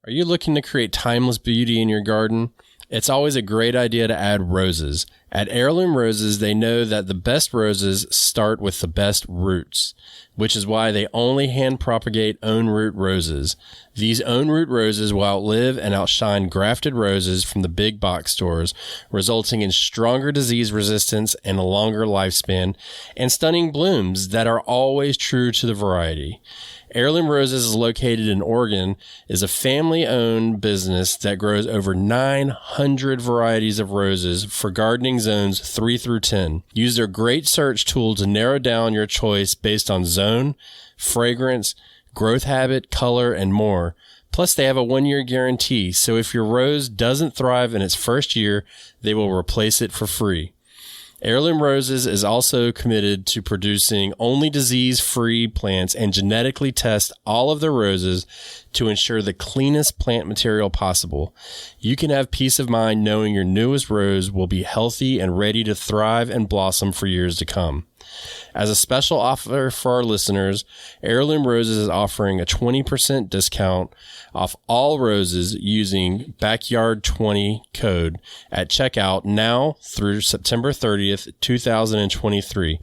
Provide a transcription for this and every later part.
Are you looking to create timeless beauty in your garden? It's always a great idea to add roses. At Heirloom Roses, they know that the best roses start with the best roots, which is why they only hand propagate own root roses. These own root roses will outlive and outshine grafted roses from the big box stores, resulting in stronger disease resistance and a longer lifespan, and stunning blooms that are always true to the variety. Heirloom Roses is located in Oregon, is a family-owned business that grows over 900 varieties of roses for gardening zones 3 through 10. Use their great search tool to narrow down your choice based on zone, fragrance, growth habit, color, and more. Plus, they have a 1-year guarantee, so if your rose doesn't thrive in its first year, they will replace it for free. Heirloom Roses is also committed to producing only disease-free plants and genetically test all of their roses to ensure the cleanest plant material possible. You can have peace of mind knowing your newest rose will be healthy and ready to thrive and blossom for years to come. As a special offer for our listeners, Heirloom Roses is offering a 20% discount off all roses using Backyard20 code at checkout now through September 30th, 2023.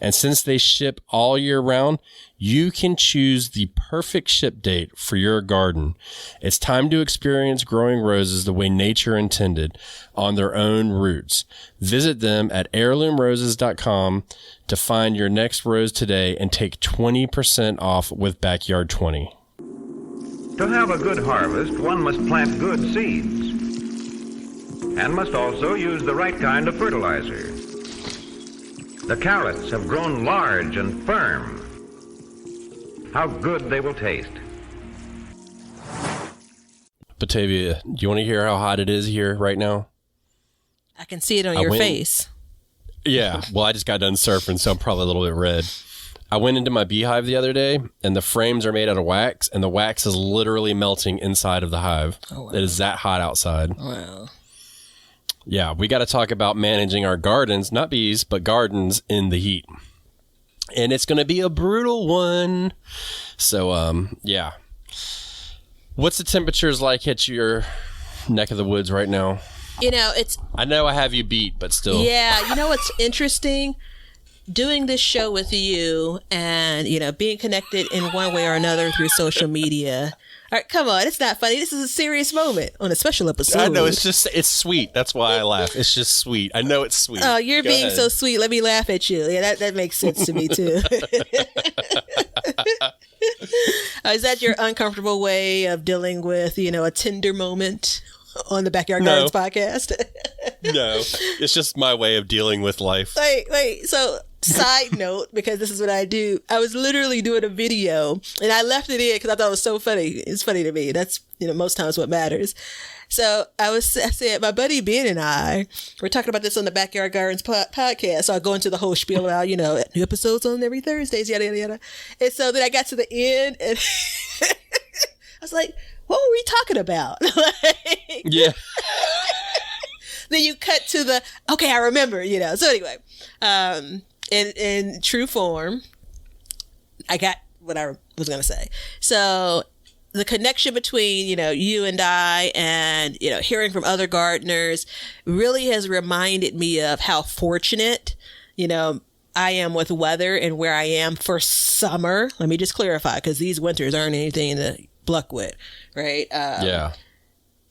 And since they ship all year round, you can choose the perfect ship date for your garden. It's time to experience growing roses the way nature intended, on their own roots. Visit them at heirloomroses.com to find your next rose today and take 20% off with Backyard20. To have a good harvest, one must plant good seeds and must also use the right kind of fertilizer. The carrots have grown large and firm. How good they will taste. Batavia, do you want to hear how hot it is here right now? I can see it on your face. Yeah, well, I just got done surfing, so I'm probably a little bit red. I went into my beehive the other day, and the frames are made out of wax, and the wax is literally melting inside of the hive. Oh, wow. It is that hot outside. Wow. Yeah, we got to talk about managing our gardens, not bees, but gardens in the heat. And it's going to be a brutal one. So, yeah. What's the temperatures like at your neck of the woods right now? You know, I know I have you beat, but still. Yeah, you know what's interesting? Doing this show with you and, you know, being connected in one way or another through social media. All right, come on. It's not funny. This is a serious moment on a special episode. I know. It's sweet. That's why I laugh. It's just sweet. I know it's sweet. Oh, you're being so sweet. Let me laugh at you. Yeah, that makes sense to me, too. Is that your uncomfortable way of dealing with, you know, a tender moment on the Backyard Gardens podcast? No, it's just my way of dealing with life. Wait. So, side note, because this is what I do. I was literally doing a video, and I left it in because I thought it was so funny. It's funny to me. That's, you know, most times what matters. So I said, my buddy Ben and I were talking about this on the Backyard Gardens podcast. So I go into the whole spiel about, you know, new episodes on every Thursdays, yada, yada, yada. And so then I got to the end, and I was like, what were we talking about? Yeah. Then you cut to the, okay, I remember, you know. So anyway, in true form, I got what I was going to say. So the connection between, you know, you and I and, you know, hearing from other gardeners really has reminded me of how fortunate, you know, I am with weather and where I am for summer. Let me just clarify, because these winters aren't anything to pluck with, right? Yeah.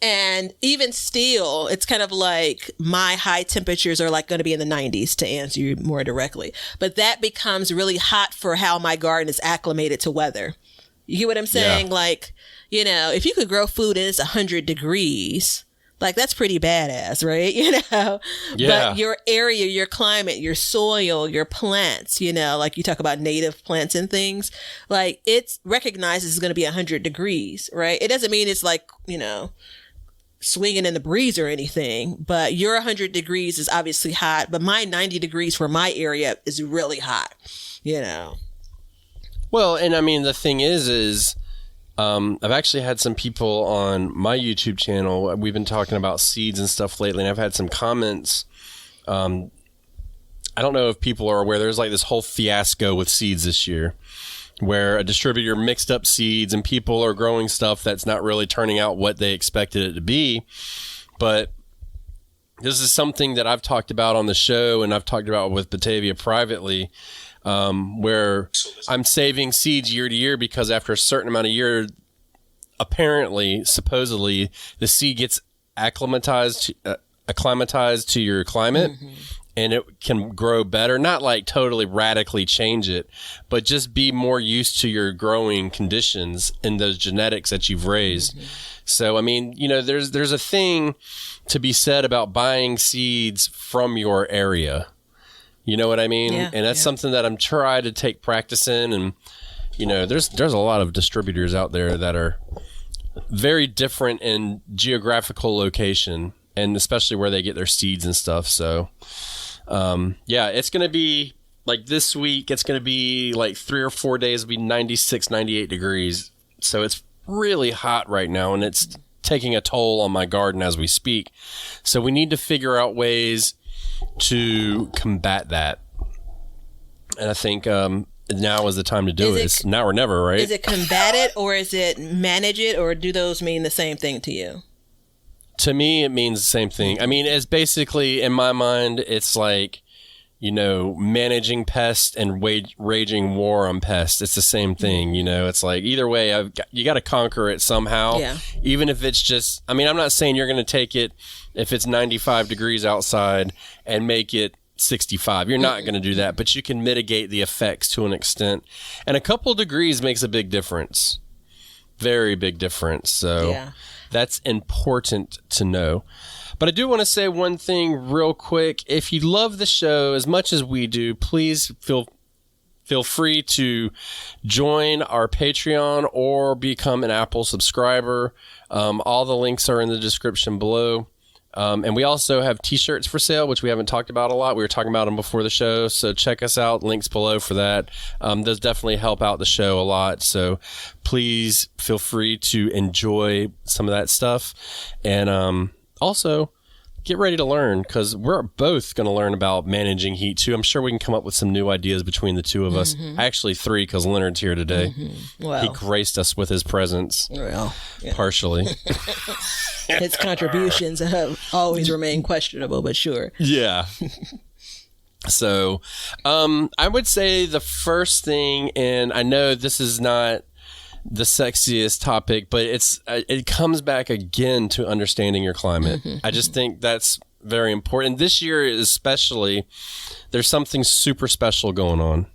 And even still, it's kind of like my high temperatures are like going to be in the 90s, to answer you more directly. But that becomes really hot for how my garden is acclimated to weather. You hear what I'm saying? Yeah. Like, you know, if you could grow food and it's 100 degrees, like that's pretty badass, right? You know, yeah. But your area, your climate, your soil, your plants, you know, like you talk about native plants and things, like it's recognizes it's going to be 100 degrees, right? It doesn't mean it's like, you know, swinging in the breeze or anything, but your 100 degrees is obviously hot, but my 90 degrees for my area is really hot, you know? Well, and I mean, the thing is I've actually had some people on my YouTube channel. We've been talking about seeds and stuff lately, and I've had some comments. I don't know if people are aware, there's like this whole fiasco with seeds this year. where a distributor mixed up seeds and people are growing stuff that's not really turning out what they expected it to be. But this is something that I've talked about on the show, and I've talked about with Batavia privately, where I'm saving seeds year to year because after a certain amount of year, apparently, supposedly, the seed gets acclimatized to your climate. And it can grow better, not like totally radically change it, but just be more used to your growing conditions and those genetics that you've raised. So, I mean, you know, there's a thing to be said about buying seeds from your area. You know what I mean? Yeah, and that's something that I'm trying to take practice in. And, you know, there's a lot of distributors out there that are very different in geographical location, and especially where they get their seeds and stuff. So, yeah, it's going to be like this week, it's going to be like 3 or 4 days, it'll be 96, 98 degrees. So it's really hot right now, and it's taking a toll on my garden as we speak. So we need to figure out ways to combat that. And I think now is the time to do it. It's now or never, right? Is it combat it, or is it manage it, or do those mean the same thing to you? To me, it means the same thing. I mean, it's basically, in my mind, it's like, you know, managing pests and waging war on pests. It's the same thing, you know. It's like, either way, you got to conquer it somehow. Yeah. Even if it's just, I mean, I'm not saying you're going to take it if it's 95 degrees outside and make it 65. You're not going to do that, but you can mitigate the effects to an extent. And a couple degrees makes a big difference. Very big difference. So Yeah. that's important to know. But I do want to say one thing real quick. If you love the show as much as we do, please feel free to join our Patreon or become an Apple subscriber. All the links are in the description below. And we also have t-shirts for sale, which we haven't talked about a lot. We were talking about them before the show, so check us out. Links below for that. Those definitely help out the show a lot. So please feel free to enjoy some of that stuff. And also, get ready to learn, because we're both going to learn about managing heat too. I'm sure we can come up with some new ideas between the two of us. Actually, 3, because Leonard's here today. Well, He graced us with his presence, well, yeah. partially. His contributions have always remained questionable, but sure. Yeah. So, I would say the first thing, and I know this is not the sexiest topic, but it comes back again to understanding your climate. I just think that's very important. This year especially, there's something super special going on.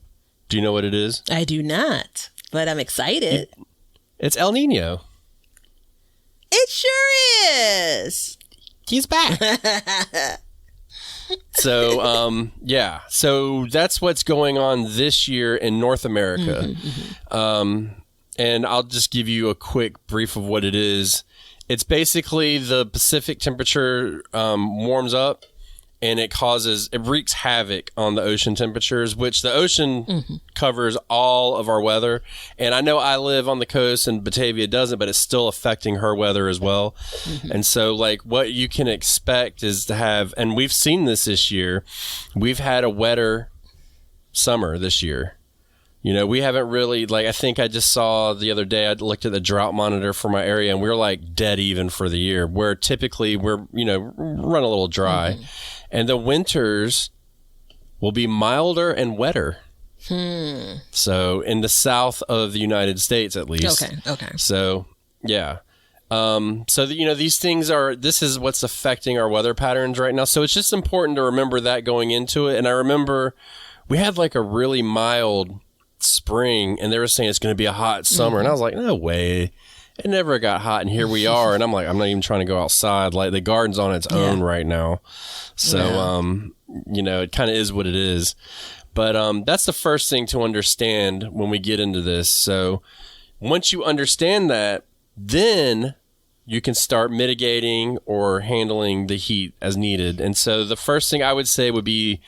Do you know what it is? I do not, but I'm excited. It's El Nino. It sure is. He's back. So, yeah. So that's what's going on this year in North America. And I'll just give you a quick brief of what it is. It's basically the Pacific temperature warms up, and it wreaks havoc on the ocean temperatures, which the ocean covers all of our weather. And I know I live on the coast and Batavia doesn't, but it's still affecting her weather as well. And so, like, what you can expect is to have, and we've seen this year, we've had a wetter summer this year. You know, we haven't really, like, I think I just saw the other day, I looked at the drought monitor for my area, and we were like dead even for the year, where typically we're, you know, run a little dry. And the winters will be milder and wetter. So in the south of the United States, at least. Okay. So, yeah. You know, this is what's affecting our weather patterns right now. So it's just important to remember that going into it. And I remember we had like a really mild spring, and they were saying it's going to be a hot summer. And I was like, no way. It never got hot, and here we are. And I'm like, I'm not even trying to go outside. Like, the garden's on its own right now. So, you know, it kind of is what it is. But that's the first thing to understand when we get into this. So once you understand that, then you can start mitigating or handling the heat as needed. And so the first thing I would say would be,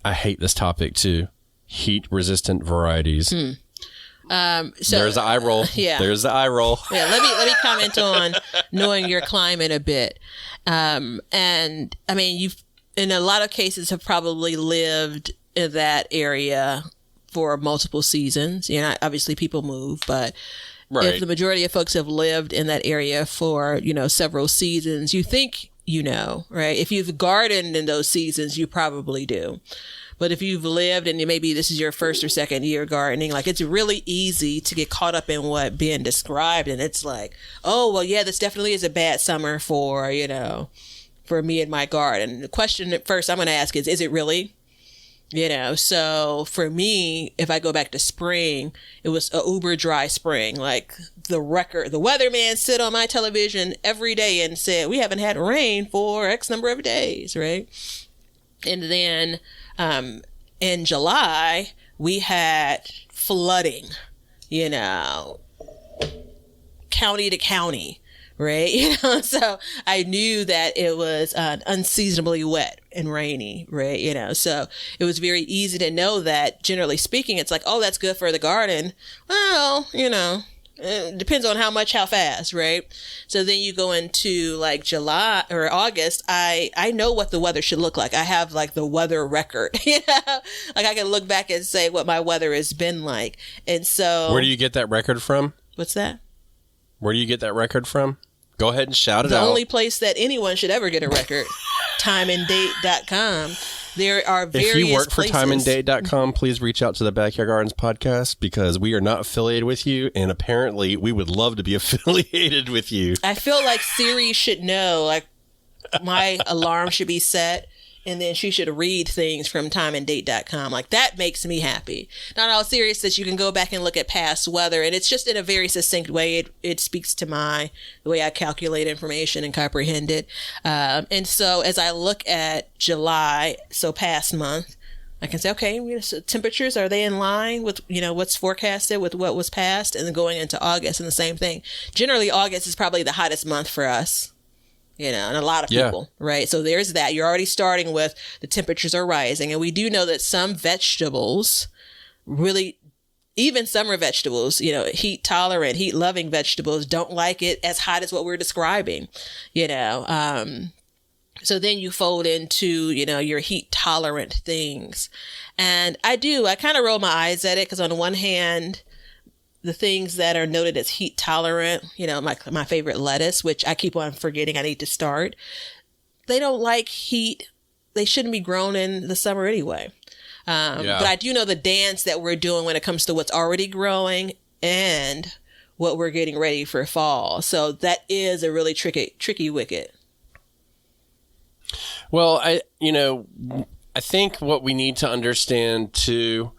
I hate this topic too, heat-resistant varieties. So there's the eye roll. Yeah. There's the eye roll. Yeah, let me comment on knowing your climate a bit. And I mean, you've in a lot of cases have probably lived in that area for multiple seasons. You know, obviously people move, but Right. if the majority of folks have lived in that area for, you know, several seasons, you think, you know, right? If you've gardened in those seasons, you probably do. But if you've lived and maybe this is your first or second year gardening, like it's really easy to get caught up in what Ben described. And it's like, oh, well, yeah, this definitely is a bad summer for, you know, for me and my garden. The question at first I'm going to ask is it really? You know, so for me, if I go back to spring, it was a uber dry spring. Like the weatherman sit on my television every day and said, we haven't had rain for X number of days, right? And then in July, we had flooding, you know, county to county. Right. You know, so I knew that it was unseasonably wet and rainy. Right. You know, so it was very easy to know that generally speaking, it's like, oh, that's good for the garden. Well, you know, it depends on how fast. Right. So then you go into like July or August. I know what the weather should look like. I have like the weather record, you know, like I can look back and say what my weather has been like. And so Where do you get that record from? What's that? Where do you get that record from? Go ahead and shout it out. The only place that anyone should ever get a record, timeanddate.com. There are various If you work for places. timeanddate.com, please reach out to the Backyard Gardens podcast because we are not affiliated with you. And apparently we would love to be affiliated with you. I feel like Siri should know, like my alarm should be set. And then she should read things from timeanddate.com. Like that makes me happy. Not all serious that you can go back and look at past weather. And it's just in a very succinct way. It speaks to the way I calculate information and comprehend it. And so as I look at July, so past month, I can say, okay, so temperatures, are they in line with, you know, what's forecasted with what was past? And then going into August and the same thing. Generally, August is probably the hottest month for us. You know, and a lot of people, right? So there's that. You're already starting with the temperatures are rising. And we do know that some vegetables really, even summer vegetables, you know, heat tolerant, heat loving vegetables don't like it as hot as what we're describing, you know. So then you fold into, you know, your heat tolerant things. And I kind of roll my eyes at it because on the one hand, the things that are noted as heat tolerant, you know, my favorite lettuce, which I keep on forgetting I need to start. They don't like heat. They shouldn't be grown in the summer anyway. But I do know the dance that we're doing when it comes to what's already growing and what we're getting ready for fall. So that is a really tricky wicket. Well, I think what we need to understand too.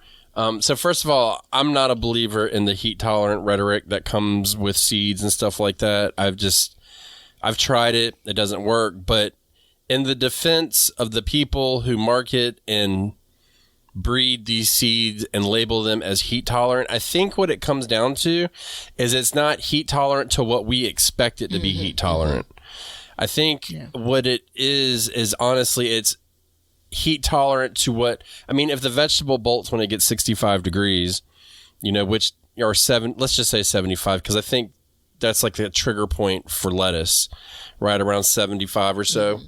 So first of all, I'm not a believer in the heat tolerant rhetoric that comes with seeds and stuff like that. I've tried it. It doesn't work. But in the defense of the people who market and breed these seeds and label them as heat tolerant, I think what it comes down to is it's not heat tolerant to what we expect it to be heat tolerant. I think what it is honestly, it's heat tolerant to what, I mean, if the vegetable bolts when it gets 65 degrees, you know, which are let's just say 75, because I think that's like the trigger point for lettuce, right around 75 or so.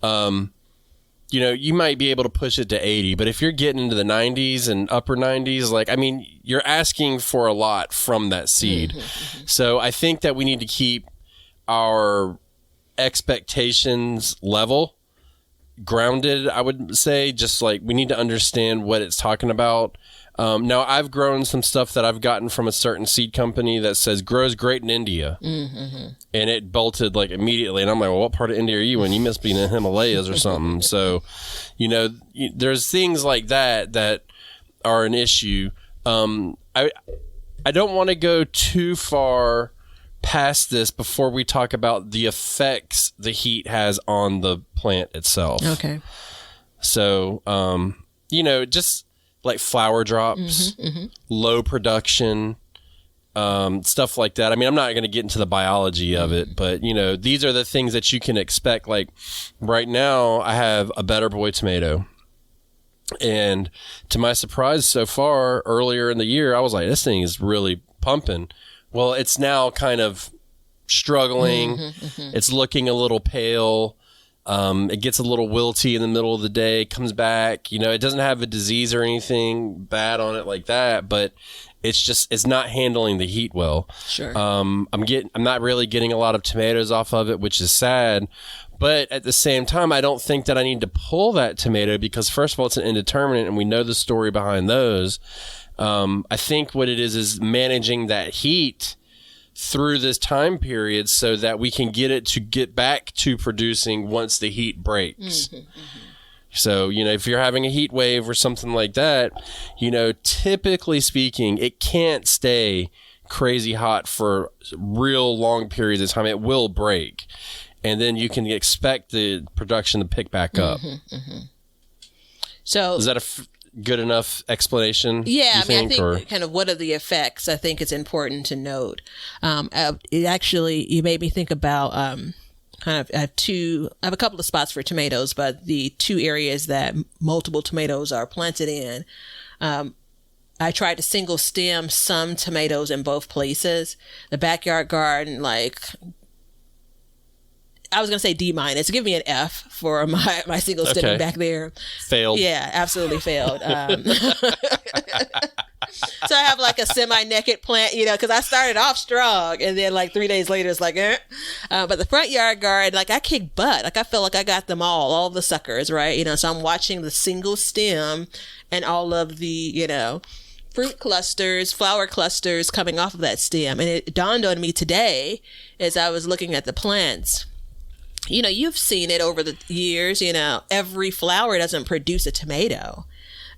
You know, you might be able to push it to 80, but if you're getting into the 90s and upper 90s, like, I mean, you're asking for a lot from that seed. So I think that we need to keep our expectations level, grounded, I would say. Just like we need to understand what it's talking about. Now, I've grown some stuff that I've gotten from a certain seed company that says grows great in India. And it bolted like immediately. And I'm like, well, what part of India are you in? You must be in the Himalayas or something. So, you know, there's things like that are an issue. I don't want to go too far past this before we talk about the effects the heat has on the plant itself. Okay. So, you know, just like flower drops, low production, stuff like that. I mean, I'm not going to get into the biology of it, but, you know, these are the things that you can expect. Like right now, I have a Better Boy tomato. And to my surprise so far, earlier in the year, I was like, this thing is really pumping. Well, it's now kind of struggling. It's looking a little pale. It gets a little wilty in the middle of the day, comes back. You know, it doesn't have a disease or anything bad on it like that, but it's not handling the heat well. Sure. I'm not really getting a lot of tomatoes off of it, which is sad. But at the same time, I don't think that I need to pull that tomato because, first of all, it's an indeterminate, and we know the story behind those. I think what it is managing that heat through this time period so that we can get it to get back to producing once the heat breaks. So, you know, if you're having a heat wave or something like that, you know, typically speaking, it can't stay crazy hot for real long periods of time. It will break. And then you can expect the production to pick back up. So is that a good enough explanation? Yeah, I think kind of what are the effects? I think it's important to note. It actually, you made me think about kind of I have a couple of spots for tomatoes, but the two areas that multiple tomatoes are planted in, I tried to single stem some tomatoes in both places. The backyard garden, like, I was going to say D-. Give me an F for my single stemming back there. Failed. Yeah, absolutely failed. So I have like a semi-naked plant, you know, because I started off strong, and then like 3 days later, it's like, but the front yard garden, like I kick butt. Like I feel like I got them all the suckers, right? You know, so I'm watching the single stem and all of the, you know, fruit clusters, flower clusters coming off of that stem. And it dawned on me today as I was looking at the plants. You know, you've seen it over the years, you know, every flower doesn't produce a tomato,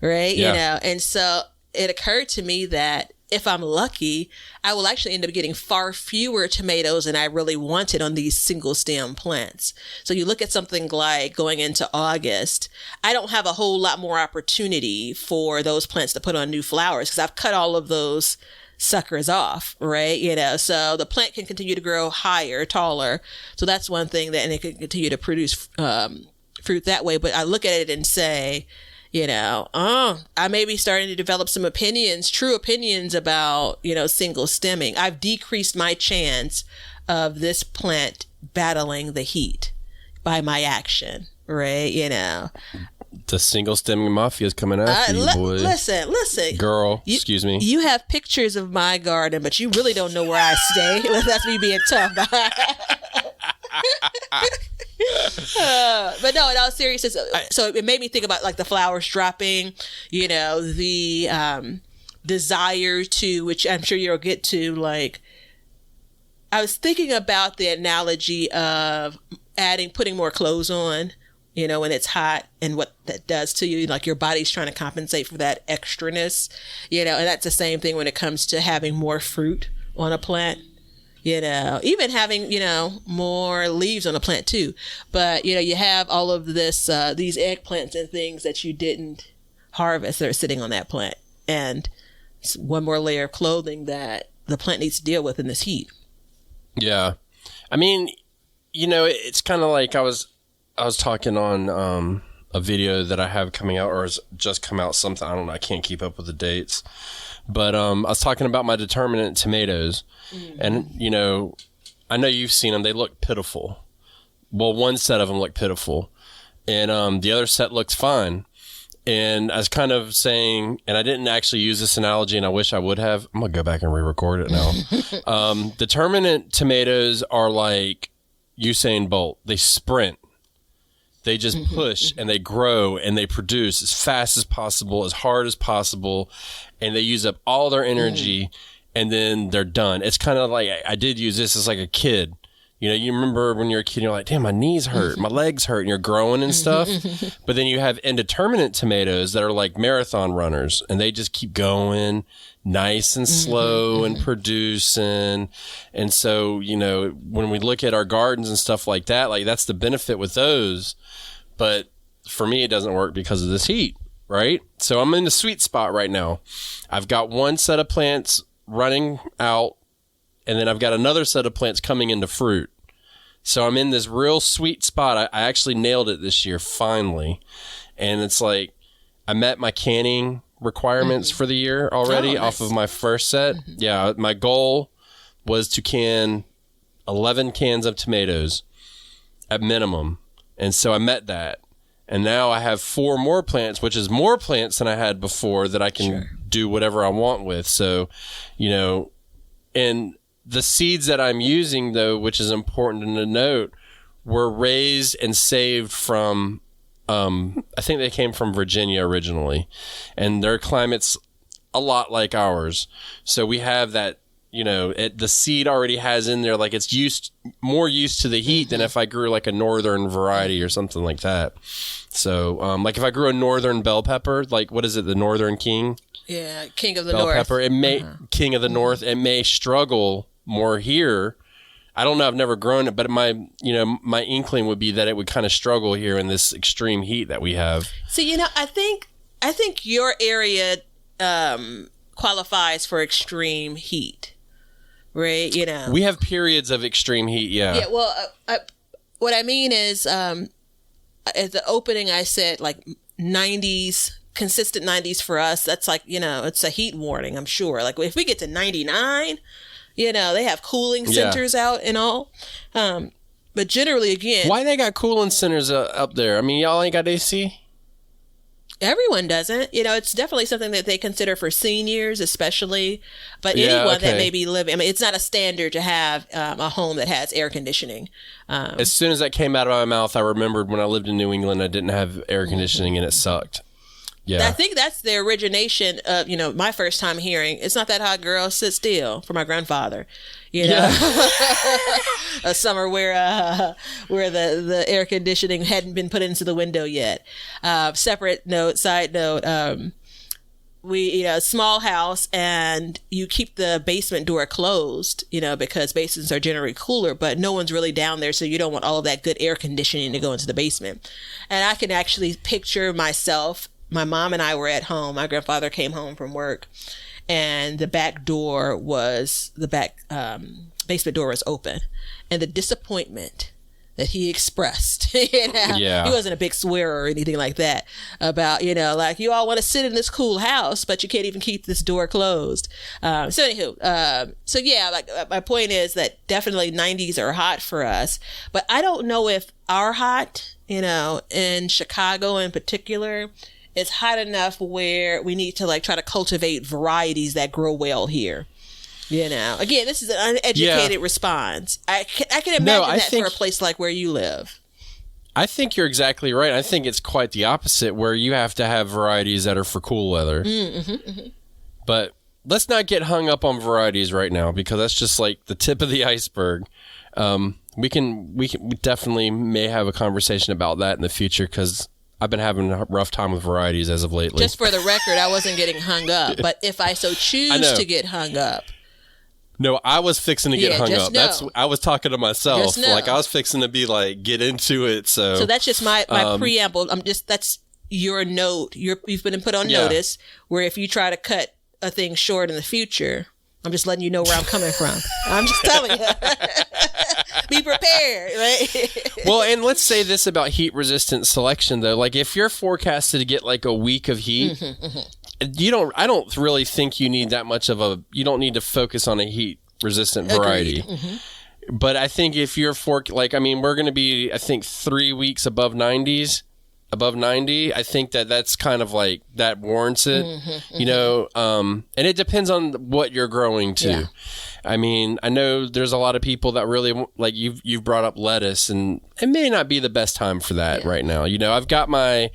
right? Yeah. You know, and so it occurred to me that if I'm lucky, I will actually end up getting far fewer tomatoes than I really wanted on these single stem plants. So you look at something like going into August, I don't have a whole lot more opportunity for those plants to put on new flowers because I've cut all of those suckers off, right? You know, so the plant can continue to grow higher, taller. So that's one thing that, and it can continue to produce fruit that way. But I look at it and say, you know, I may be starting to develop some true opinions about, you know, single stemming. I've decreased my chance of this plant battling the heat by my action, right? You know, the single stemming mafia is coming after you, boy. Listen, girl. Excuse me. You have pictures of my garden, but you really don't know where I stay. That's me being tough. But no, in all seriousness, so it made me think about like the flowers dropping, you know, the desire to, which I'm sure you'll get to, like, I was thinking about the analogy of putting more clothes on, you know, when it's hot and what that does to you. Like your body's trying to compensate for that extraness, you know, and that's the same thing when it comes to having more fruit on a plant. You know, even having, you know, more leaves on a plant too. But, you know, you have all of this, these eggplants and things that you didn't harvest that are sitting on that plant. And it's one more layer of clothing that the plant needs to deal with in this heat. Yeah. I mean, you know, it's kind of like I was talking on a video that I have coming out, or has just come out, something, I don't know, I can't keep up with the dates. But I was talking about my determinate tomatoes. And, you know, I know you've seen them. They look pitiful. Well, one set of them look pitiful. And the other set looks fine. And I was kind of saying, and I didn't actually use this analogy, and I wish I would have. I'm going to go back and re-record it now. Determinate tomatoes are like Usain Bolt. They sprint. They just push and they grow and they produce as fast as possible, as hard as possible, and they use up all their energy and then they're done. It's kind of like, I did use this as like a kid. You know, you remember when you're a kid, you're like, damn, my knees hurt, my legs hurt, and you're growing and stuff. But then you have indeterminate tomatoes that are like marathon runners, and they just keep going nice and slow and producing. And so, you know, when we look at our gardens and stuff like that, like that's the benefit with those. But for me, it doesn't work because of this heat, right? So I'm in the sweet spot right now. I've got one set of plants running out, and then I've got another set of plants coming into fruit. So I'm in this real sweet spot. I actually nailed it this year, finally. And it's like, I met my canning requirements for the year already off of my first set. Yeah, my goal was to can 11 cans of tomatoes at minimum And so I met that. And now I have 4 more plants, which is more plants than I had before that I can do whatever I want with. So, and the seeds that I'm using, though, which is important to note, were raised and saved from, I think they came from Virginia originally. And their climate's a lot like ours. So we have that, the seed already has in there, like it's more used to the heat than if I grew like a northern variety or something like that. So, like if I grew a northern bell pepper, like what is it, the Northern King? Yeah, King of the Bell North. pepper, it may King of the North. It may struggle more here. I don't know. I've never grown it, but my inkling would be that it would kind of struggle here in this extreme heat that we have. So, I think your area qualifies for extreme heat. Right, we have periods of extreme heat. Yeah. Well, what I mean is, at the opening, I said like 90s, consistent 90s for us. That's like it's a heat warning. I'm sure. Like if we get to 99, they have cooling centers out and all. But generally, again, why they got cooling centers up there? I mean, y'all ain't got AC. Everyone doesn't. It's definitely something that they consider for seniors, especially. But anyone that may be living, it's not a standard to have a home that has air conditioning. As soon as that came out of my mouth, I remembered when I lived in New England, I didn't have air conditioning and it sucked. Yeah. I think that's the origination of, my first time hearing, "It's not that hot, girl, sit still," for my grandfather. A summer where the air conditioning hadn't been put into the window yet. Side note, we small house, and you keep the basement door closed, because basements are generally cooler, but no one's really down there, so you don't want all of that good air conditioning to go into the basement. And I can actually picture myself. My mom and I were at home. My grandfather came home from work, and the back door was basement door was open, and the disappointment that he expressed. He wasn't a big swearer or anything like that about, like, you all want to sit in this cool house, but you can't even keep this door closed. My point is that definitely 90s are hot for us, but I don't know if our hot, in Chicago in particular, is hot enough where we need to try to cultivate varieties that grow well here. Again, this is an uneducated response. I can imagine for a place like where you live. I think you're exactly right. I think it's quite the opposite, where you have to have varieties that are for cool weather. But let's not get hung up on varieties right now, because that's just like the tip of the iceberg. We definitely may have a conversation about that in the future, because I've been having a rough time with varieties as of lately. Just for the record, I wasn't getting hung up, but if I so choose to get hung up. No, I was fixing to get hung up. I was talking to myself. Like I was fixing to be like, get into it. So that's just my preamble. That's your note. You've been put on notice where if you try to cut a thing short in the future, I'm just letting you know where I'm coming from. I'm just telling you. Be prepared, right? Well, and let's say this about heat resistant selection though. Like if you're forecasted to get like a week of heat, I don't really think you need that much of you don't need to focus on a heat resistant variety. But I think if you're we're going to be, I think 3 weeks above 90. I think that's kind of like, that warrants it, and it depends on what you're growing too. Yeah. I mean, I know there's a lot of people that really like you've brought up lettuce, and it may not be the best time for that right now. I've got my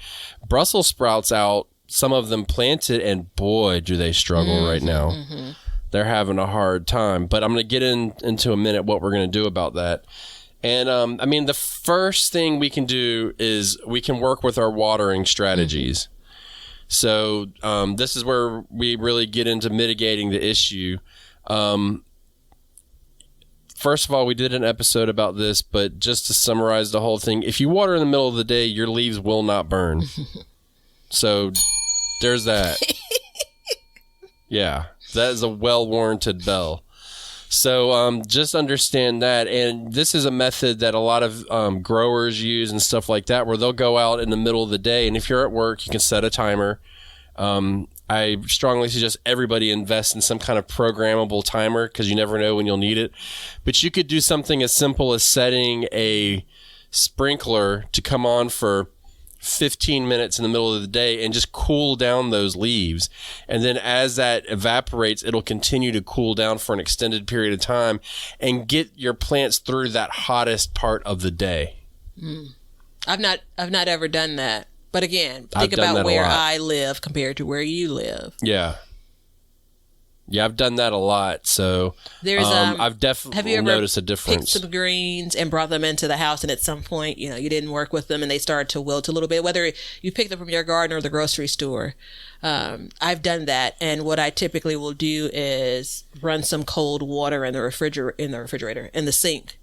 Brussels sprouts out, some of them planted, and boy, do they struggle right now. They're having a hard time, but I'm going to get into a minute what we're going to do about that. And the first thing we can do is we can work with our watering strategies. So this is where we really get into mitigating the issue. First of all, we did an episode about this, but just to summarize the whole thing, if you water in the middle of the day, your leaves will not burn. So there's that. Yeah, that is a well-warranted bell. So just understand that. And this is a method that a lot of growers use and stuff like that, where they'll go out in the middle of the day. And if you're at work, you can set a timer. I strongly suggest everybody invest in some kind of programmable timer, because you never know when you'll need it. But you could do something as simple as setting a sprinkler to come on for 15 minutes in the middle of the day and just cool down those leaves. And then as that evaporates, it'll continue to cool down for an extended period of time and get your plants through that hottest part of the day. I've not ever done that. But again, think about where I live compared to where you live. Yeah. Yeah, I've done that a lot. So there's I've definitely noticed a difference. Picked some greens and brought them into the house, and at some point, you didn't work with them and they started to wilt a little bit, whether you picked them from your garden or the grocery store. I've done that, and what I typically will do is run some cold water in the refrigerator, in the sink,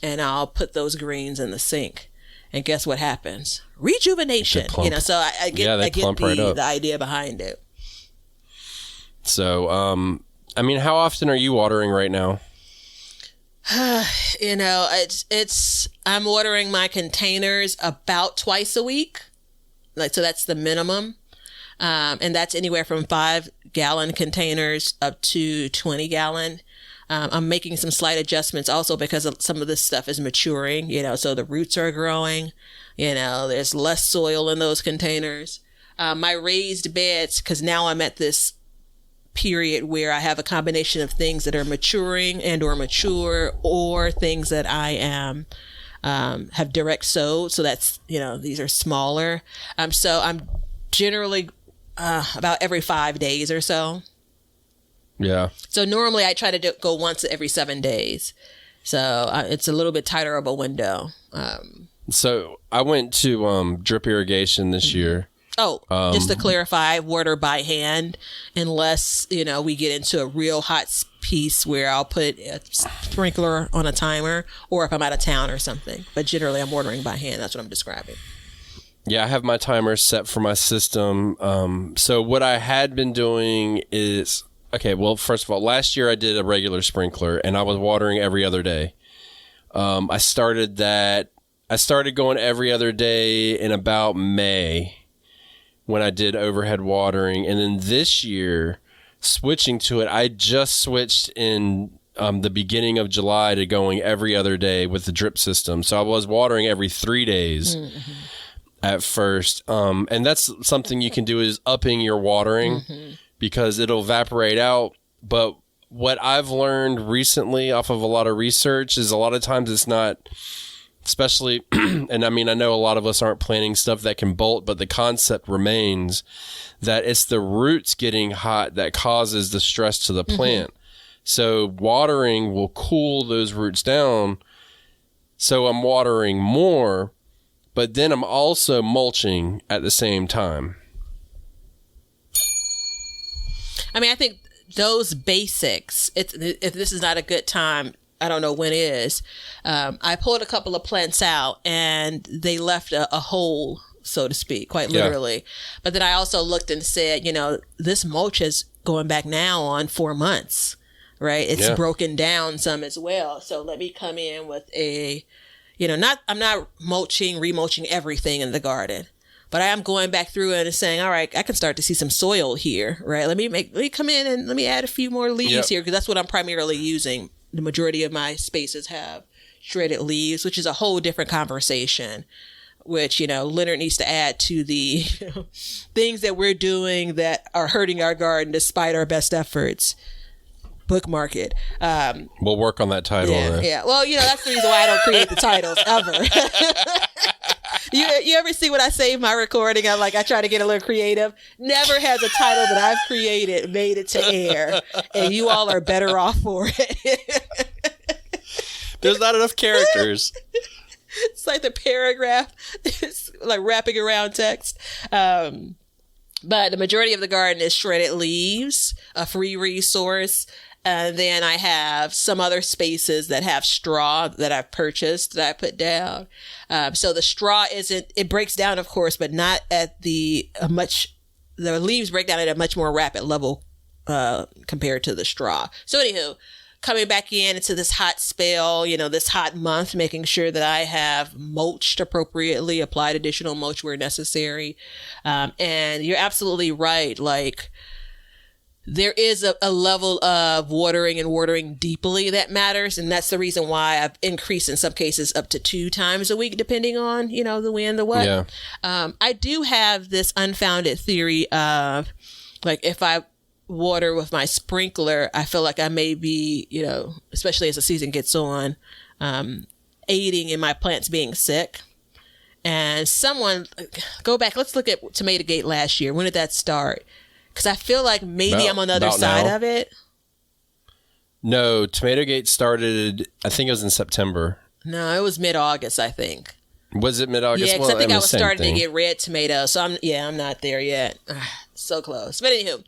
and I'll put those greens in the sink. And guess what happens? Rejuvenation. So I get the idea behind it. So, how often are you watering right now? I'm watering my containers about twice a week. So that's the minimum. And that's anywhere from 5-gallon containers up to 20-gallon. I'm making some slight adjustments also because some of this stuff is maturing, so the roots are growing, there's less soil in those containers. My raised beds, because now I'm at this period where I have a combination of things that are maturing and or mature, or things that I am have direct sowed. So that's, these are smaller. So I'm generally about every 5 days or so. Yeah. So normally I try to go once every 7 days. So it's a little bit tighter of a window. So I went to drip irrigation this year. Oh, just to clarify, I water by hand unless, we get into a real hot piece where I'll put a sprinkler on a timer, or if I'm out of town or something. But generally I'm watering by hand. That's what I'm describing. Yeah, I have my timer set for my system. So what I had been doing is, okay, well, first of all, last year I did a regular sprinkler and I was watering every other day. I started going every other day in about May, when I did overhead watering. And then this year, switching to it, I just switched in the beginning of July to going every other day with the drip system. So I was watering every 3 days at first. And that's something you can do, is upping your watering because it'll evaporate out. But what I've learned recently off of a lot of research is a lot of times it's not... Especially, and I know a lot of us aren't planting stuff that can bolt, but the concept remains that it's the roots getting hot that causes the stress to the plant. So watering will cool those roots down. So I'm watering more, but then I'm also mulching at the same time. I think those basics, if this is not a good time, I don't know when it is. I pulled a couple of plants out and they left a hole, so to speak, quite literally. Yeah. But then I also looked and said, this mulch is going back now on 4 months, right? It's broken down some as well. So let me come in with I'm not remulching everything in the garden, but I am going back through it and saying, all right, I can start to see some soil here, right? Let me come in and let me add a few more leaves here, because that's what I'm primarily using. The majority of my spaces have shredded leaves, which is a whole different conversation, which, Leonard needs to add to the things that we're doing that are hurting our garden despite our best efforts. Bookmark it. We'll work on that title. Yeah. Well, that's the reason why I don't create the titles ever. You ever see when I save my recording? I try to get a little creative. Never has a title that I've created made it to air, and you all are better off for it. There's not enough characters. It's like the paragraph is like wrapping around text. But the majority of the garden is shredded leaves, a free resource. And then I have some other spaces that have straw that I've purchased that I put down. So the straw it breaks down, of course, but not at the leaves break down at a much more rapid level compared to the straw. So anywho, coming back into this hot spell, this hot month, making sure that I have mulched appropriately, applied additional mulch where necessary. And you're absolutely right. there is a level of watering and watering deeply that matters. And that's the reason why I've increased in some cases up to 2 times a week, depending on, the when, the what. Yeah. I do have this unfounded theory of, like, if I water with my sprinkler, I feel like I may be, especially as the season gets on, aiding in my plants being sick. And someone, go back, let's look at Tomato Gate last year. When did that start? Because I feel like maybe I'm on the other side of it. No, Tomato Gate started, I think it was in September. No, it was mid-August, I think. Was it mid-August? Yeah, because I think I was starting to get red tomatoes. So I'm not there yet. So close. But anywho,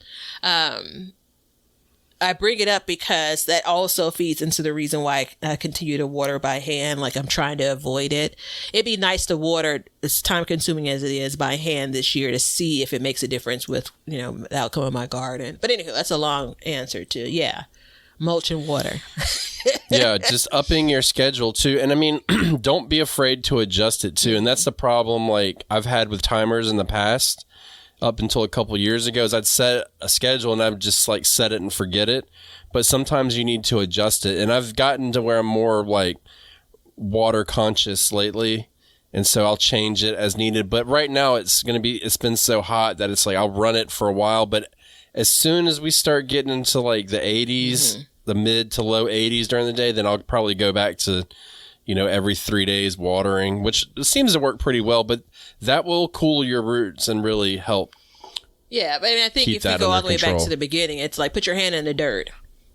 I bring it up because that also feeds into the reason why I continue to water by hand. Like, I'm trying to avoid it. It'd be nice to water, as time consuming as it is, by hand this year to see if it makes a difference with, the outcome of my garden. But anywho, that's a long answer to, mulch and water. Yeah, just upping your schedule too. And I mean, don't be afraid to adjust it too. And that's the problem like I've had with timers in the past. Up until a couple years ago, is I'd set a schedule and I'd just like set it and forget it. But sometimes you need to adjust it. And I've gotten to where I'm more like water conscious lately. And so I'll change it as needed. But right now it's been so hot that it's like I'll run it for a while. But as soon as we start getting into like the 80s, the mid to low 80s during the day, then I'll probably go back to, every 3 days watering, which seems to work pretty well, but that will cool your roots and really help. Yeah, but I think if you go all the way back to the beginning, it's like put your hand in the dirt,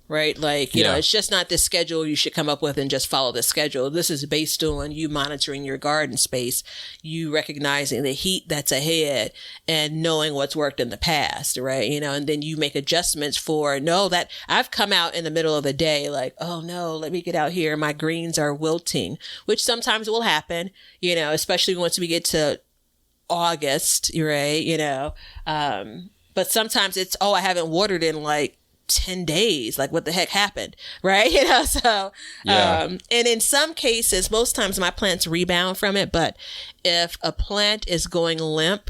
right? Like, it's just not this schedule you should come up with and just follow the schedule. This is based on you monitoring your garden space, you recognizing the heat that's ahead and knowing what's worked in the past, right? And then you make adjustments for, that I've come out in the middle of the day like, oh no, let me get out here. My greens are wilting, which sometimes will happen, especially once we get to August, right? But sometimes it's, I haven't watered in like 10 days. Like, what the heck happened? Right. And in some cases, most times my plants rebound from it. But if a plant is going limp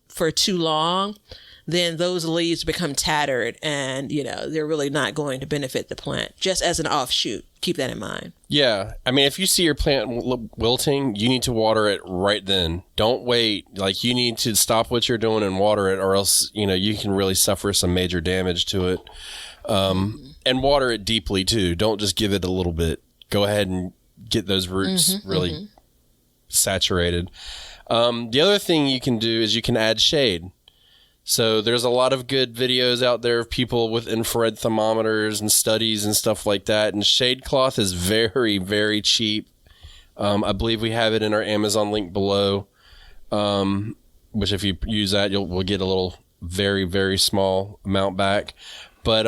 for too long, then those leaves become tattered and, they're really not going to benefit the plant. Just as an offshoot. Keep that in mind. Yeah. I mean, if you see your plant wilting, you need to water it right then. Don't wait. Like, you need to stop what you're doing and water it, or else, you can really suffer some major damage to it. And water it deeply too. Don't just give it a little bit. Go ahead and get those roots really saturated. The other thing you can do is you can add shade. So there's a lot of good videos out there of people with infrared thermometers and studies and stuff like that. And shade cloth is very, very cheap. I believe we have it in our Amazon link below, which if you use that, we'll get a little very, very small amount back. But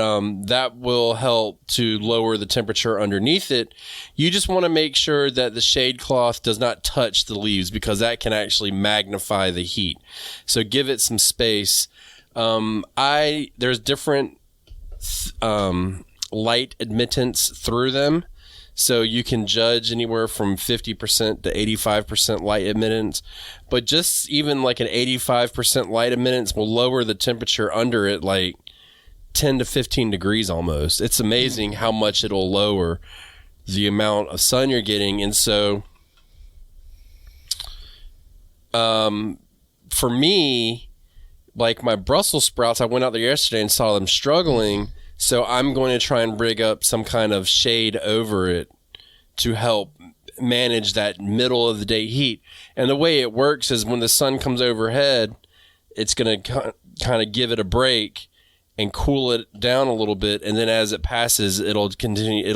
that will help to lower the temperature underneath it. You just want to make sure that the shade cloth does not touch the leaves, because that can actually magnify the heat. So give it some space. There's different light admittance through them. So you can judge anywhere from 50% to 85% light admittance. But just even like an 85% light admittance will lower the temperature under it like 10 to 15 degrees almost. It's amazing how much it'll lower the amount of sun you're getting. And so for me, like my Brussels sprouts, I went out there yesterday and saw them struggling. So I'm going to try and rig up some kind of shade over it to help manage that middle of the day heat. And the way it works is when the sun comes overhead, it's going to kind of give it a break and cool it down a little bit. And then as it passes, it'll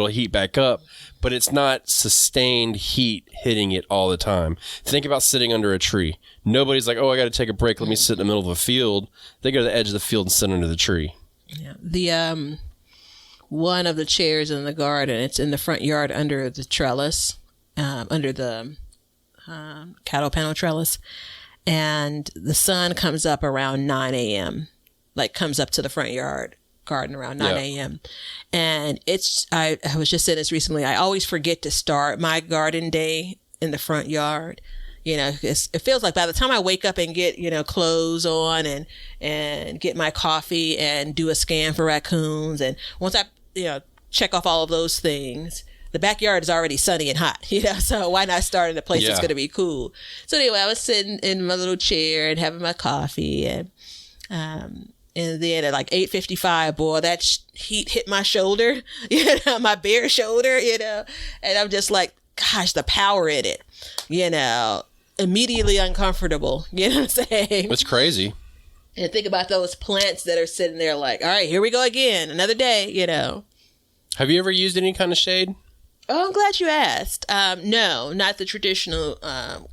heat back up, but it's not sustained heat hitting it all the time. Think about sitting under a tree. Nobody's like, I got to take a break. Let me sit in the middle of a field. They go to the edge of the field and sit under the tree. Yeah. The, one of the chairs in the garden, it's in the front yard under the trellis, under the, cattle panel trellis. And the sun comes up around 9 a.m., like comes up to the front yard garden around 9 a.m. And I was just saying this recently. I always forget to start my garden day in the front yard, You know, it feels like by the time I wake up and get, clothes on and get my coffee and do a scan for raccoons, and once I, check off all of those things, the backyard is already sunny and hot, so why not start in a place that's going to be cool? So anyway, I was sitting in my little chair and having my coffee, and then at like 8:55, boy, that heat hit my shoulder, my bare shoulder, and I'm just like, gosh, the power in it, immediately uncomfortable, you know what I'm saying? It's crazy. And think about those plants that are sitting there like, all right, here we go again, another day, Have you ever used any kind of shade? Oh, I'm glad you asked. No, not the traditional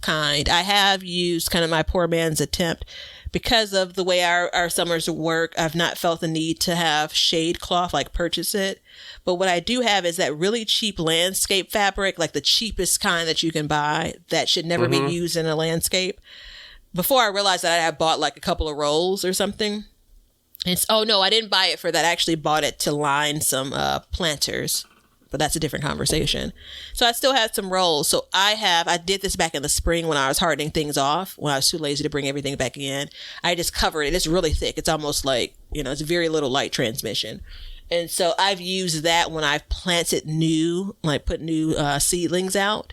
kind. I have used kind of my poor man's attempt. Because of the way our summers work, I've not felt the need to have shade cloth, like purchase it. But what I do have is that really cheap landscape fabric, like the cheapest kind that you can buy that should never be used in a landscape. Before I realized that I had bought like a couple of rolls or something. Oh no, I didn't buy it for that. I actually bought it to line some planters. But that's a different conversation. So I still had some rolls. So I did this back in the spring when I was hardening things off, when I was too lazy to bring everything back in. I just covered it. It's really thick. It's almost like, it's very little light transmission. And so I've used that when I've planted new, like put new seedlings out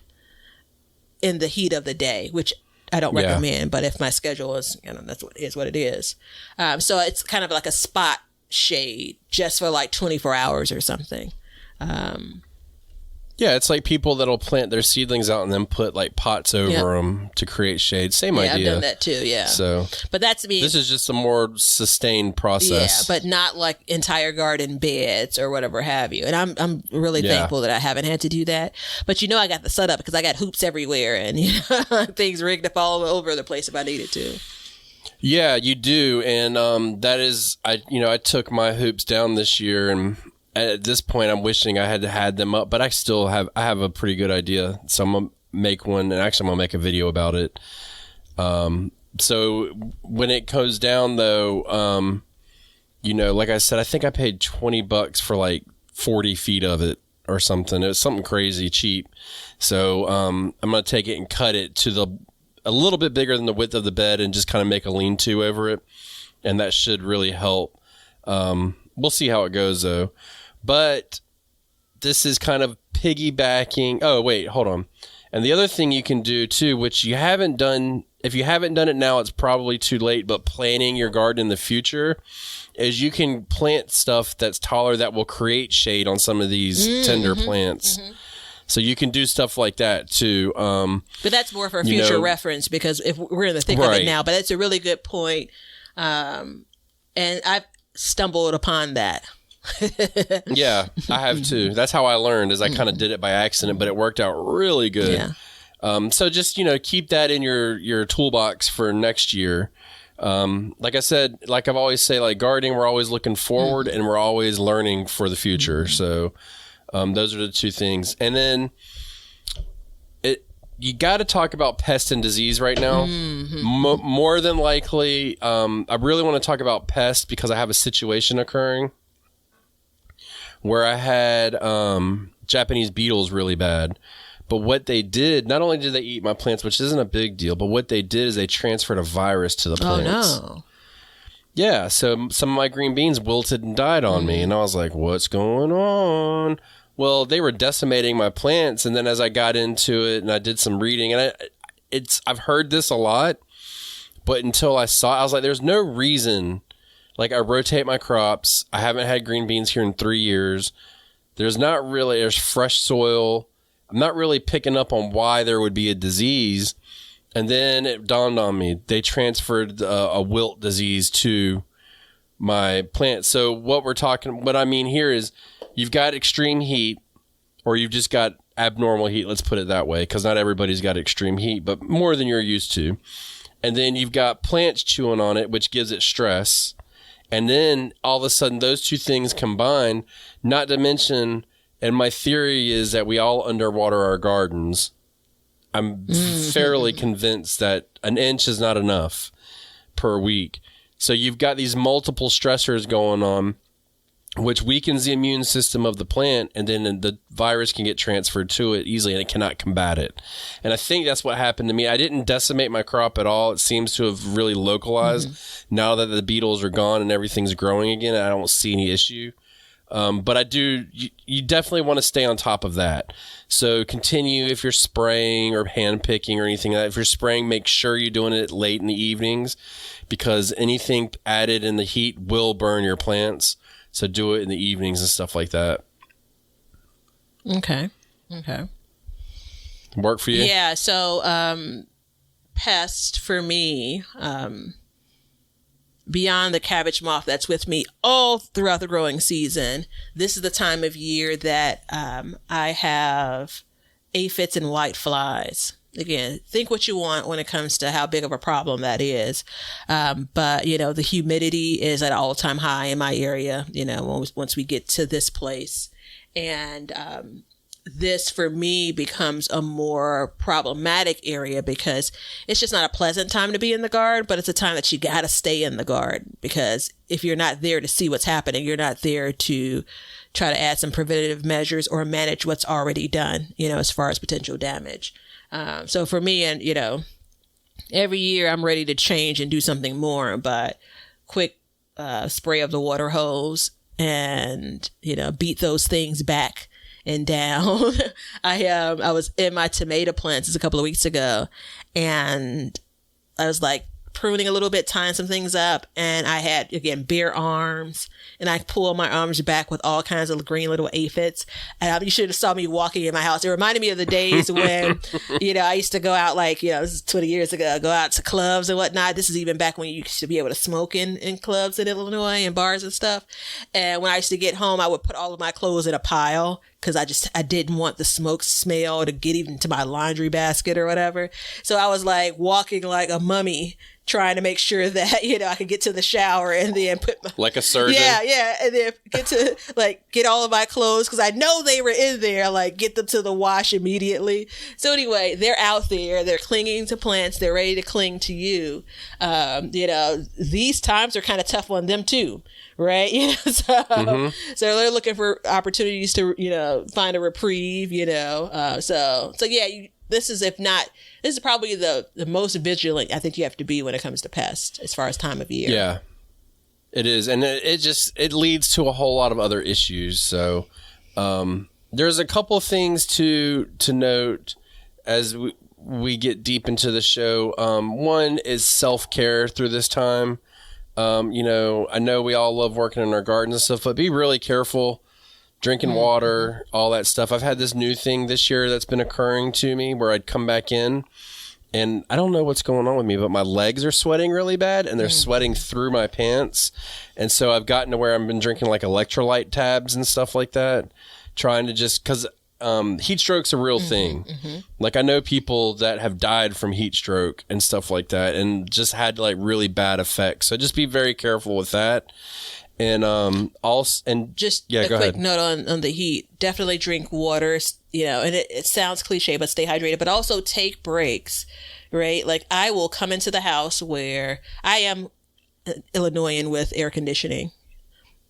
in the heat of the day, which I don't recommend. But if my schedule is, that's what it is. So it's kind of like a spot shade just for like 24 hours or something. It's like people that'll plant their seedlings out and then put like pots over them to create shade. Same idea. I've done that too. Yeah. So, but that's me. This is just a more sustained process. Yeah, but not like entire garden beds or whatever have you. And I'm really thankful that I haven't had to do that. But I got the setup because I got hoops everywhere and things rigged up all over the place if I needed to. Yeah, you do, and that is I took my hoops down this year and. At this point, I'm wishing I had them up, but I have a pretty good idea. So I'm going to make one, and actually I'm going to make a video about it. So when it goes down, though, like I said, I think I paid $20 for like 40 feet of it or something. It was something crazy cheap. So I'm going to take it and cut it to a little bit bigger than the width of the bed and just kind of make a lean-to over it. And that should really help. We'll see how it goes, though. But this is kind of piggybacking. Oh, wait, hold on. And the other thing you can do, too, which you haven't done, if you haven't done it now, it's probably too late, but planning your garden in the future is you can plant stuff that's taller that will create shade on some of these tender plants. Mm-hmm. So you can do stuff like that, too. But that's more for future reference because if we're in the thick of it now. But that's a really good point. And I've stumbled upon that. Yeah, I have too. That's how I learned is I kind of did it by accident, but it worked out really good. Yeah. So just, keep that in your toolbox for next year. Like I said, like I've always say, like gardening, we're always looking forward and we're always learning for the future. So those are the two things. And then you got to talk about pest and disease right now. More than likely, I really want to talk about pest because I have a situation occurring where I had Japanese beetles really bad. But what they did, not only did they eat my plants, which isn't a big deal, but what they did is they transferred a virus to the plants. Oh, no. Yeah, so some of my green beans wilted and died on me. And I was like, what's going on? Well, they were decimating my plants. And then as I got into it and I did some reading, and I've heard this a lot, but until I saw it, I was like, there's no reason. Like, I rotate my crops. I haven't had green beans here in 3 years. There's fresh soil. I'm not really picking up on why there would be a disease. And then it dawned on me. They transferred a wilt disease to my plants. So what I mean here is you've got extreme heat or you've just got abnormal heat. Let's put it that way, because not everybody's got extreme heat, but more than you're used to. And then you've got plants chewing on it, which gives it stress. And then all of a sudden those two things combine, not to mention, and my theory is that we all underwater our gardens. I'm fairly convinced that an inch is not enough per week. So you've got these multiple stressors going on. which weakens the immune system of the plant, and then the virus can get transferred to it easily and it cannot combat it. And I think that's what happened to me. I didn't decimate my crop at all. It seems to have really localized. Now that the beetles are gone and everything's growing again, I don't see any issue. But I do, you definitely want to stay on top of that. So continue if you're spraying or hand picking or anything like that. If you're spraying, make sure you're doing it late in the evenings, because anything added in the heat will burn your plants. So do it in the evenings and stuff like that. Okay. Work for you? Yeah. So, pest for me, beyond the cabbage moth that's with me all throughout the growing season, this is the time of year that I have aphids and white flies. Again, think what you want when it comes to how big of a problem that is. But, the humidity is at an all-time high in my area, once we get to this place. And this, for me, becomes a more problematic area because it's just not a pleasant time to be in the garden, but it's a time that you got to stay in the garden, because if you're not there to see what's happening, you're not there to try to add some preventative measures or manage what's already done, as far as potential damage. So for me, and every year I'm ready to change and do something more, but quick spray of the water hose and beat those things back and down. I was in my tomato plants a couple of weeks ago, and I was like pruning a little bit, tying some things up, and I had, again, bare arms, and I pulled my arms back with all kinds of green little aphids. And you should have saw me walking in my house. It reminded me of the days when, I used to go out, this is 20 years ago, go out to clubs and whatnot. This is even back when you used to be able to smoke in clubs in Illinois and bars and stuff. And when I used to get home, I would put all of my clothes in a pile, because I didn't want the smoke smell to get even to my laundry basket or whatever. So I was like walking like a mummy, trying to make sure that, I could get to the shower and then put my... Like a surgeon? Yeah. And then get all of my clothes, because I know they were in there, get them to the wash immediately. So anyway, they're out there. They're clinging to plants. They're ready to cling to you. These times are kind of tough on them too, right? So they're looking for opportunities to, find a reprieve, So yeah, this is probably the most vigilant I think you have to be when it comes to pests as far as time of year. Yeah, it is. And it leads to a whole lot of other issues. So there's a couple things to note as we get deep into the show. One is self-care through this time. I know we all love working in our gardens and stuff, but be really careful. Drinking water, all that stuff. I've had this new thing this year that's been occurring to me where I'd come back in and I don't know what's going on with me, but my legs are sweating really bad and they're sweating through my pants. And so I've gotten to where I've been drinking like electrolyte tabs and stuff like that, trying to just, because heat stroke's a real thing. Like I know people that have died from heat stroke and stuff like that and just had like really bad effects. So just be very careful with that. And also, and just yeah, a go quick ahead. note on the heat. Definitely drink water, and it sounds cliche, but stay hydrated. But also take breaks, right? Like I will come into the house where I am Illinoisan with air conditioning.